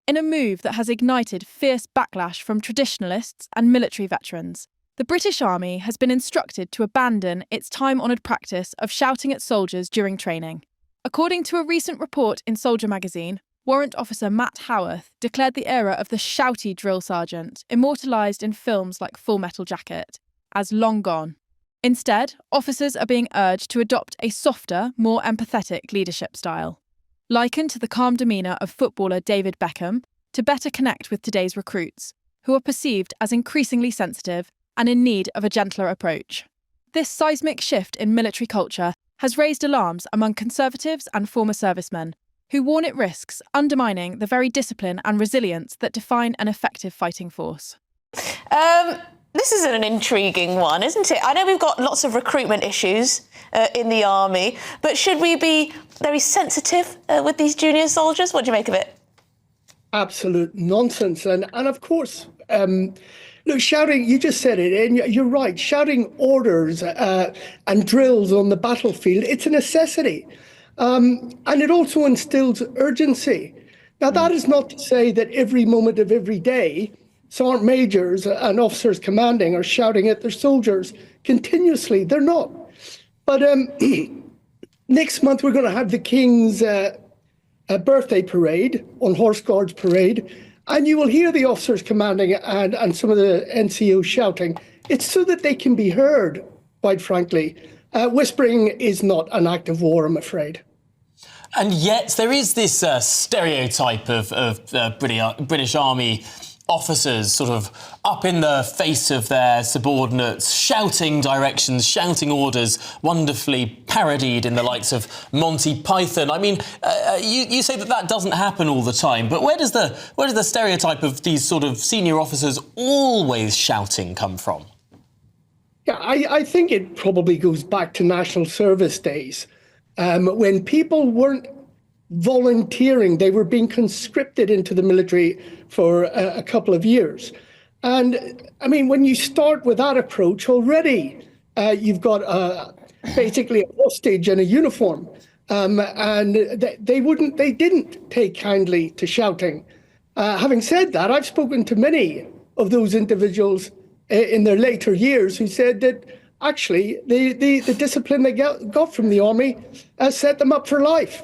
in a move that has ignited fierce backlash from traditionalists and military veterans. The British Army has been instructed to abandon its time-honoured practice of shouting at soldiers during training. According to a recent report in Soldier magazine, Warrant Officer Matt Howarth declared the era of the shouty drill sergeant, immortalised in films like Full Metal Jacket, as long gone. Instead, officers are being urged to adopt a softer, more empathetic leadership style. Likened to the calm demeanour of footballer David Beckham, to better connect with today's recruits, who are perceived as increasingly sensitive and in need of a gentler approach. This seismic shift in military culture has raised alarms among Conservatives and former servicemen, who warn it risks undermining the very discipline and resilience that define an effective fighting force. This is an intriguing one, isn't it? I know we've got lots of recruitment issues in the army, but should we be very sensitive with these junior soldiers? What do you make of it? Absolute nonsense. And of course, look, shouting, you just said it, and you're right, shouting orders and drills on the battlefield, it's a necessity. And it also instills urgency. Now, that is not to say that every moment of every day, sergeant majors and officers commanding are shouting at their soldiers continuously. They're not. But next month, we're going to have the King's birthday parade on Horse Guards Parade, and you will hear the officers commanding and some of the NCOs shouting. It's so that they can be heard, quite frankly. Whispering is not an act of war, I'm afraid. And yet there is this stereotype of British Army officers sort of up in the face of their subordinates, shouting directions, shouting orders, wonderfully parodied in the likes of Monty Python. I mean, you say that doesn't happen all the time, but where does the stereotype of these sort of senior officers always shouting come from? Yeah, I think it probably goes back to national service days, when people weren't volunteering. They were being conscripted into the military for a couple of years. And I mean, when you start with that approach already, you've got basically a hostage and a uniform. And they didn't take kindly to shouting. Having said that, I've spoken to many of those individuals in their later years who said that actually the discipline they got from the army set them up for life.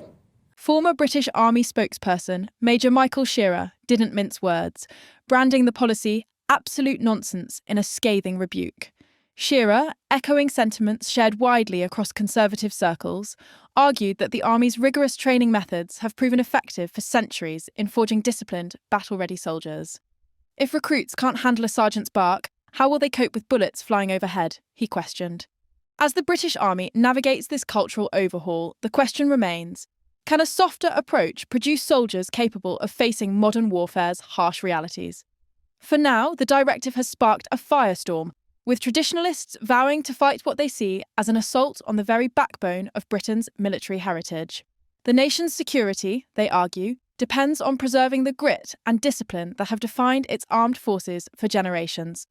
Former British Army spokesperson Major Michael Shearer didn't mince words, branding the policy absolute nonsense in a scathing rebuke. Shearer, echoing sentiments shared widely across Conservative circles, argued that the Army's rigorous training methods have proven effective for centuries in forging disciplined, battle-ready soldiers. If recruits can't handle a sergeant's bark, how will they cope with bullets flying overhead? He questioned. As the British Army navigates this cultural overhaul, the question remains, can a softer approach produce soldiers capable of facing modern warfare's harsh realities? For now, the directive has sparked a firestorm, with traditionalists vowing to fight what they see as an assault on the very backbone of Britain's military heritage. The nation's security, they argue, depends on preserving the grit and discipline that have defined its armed forces for generations.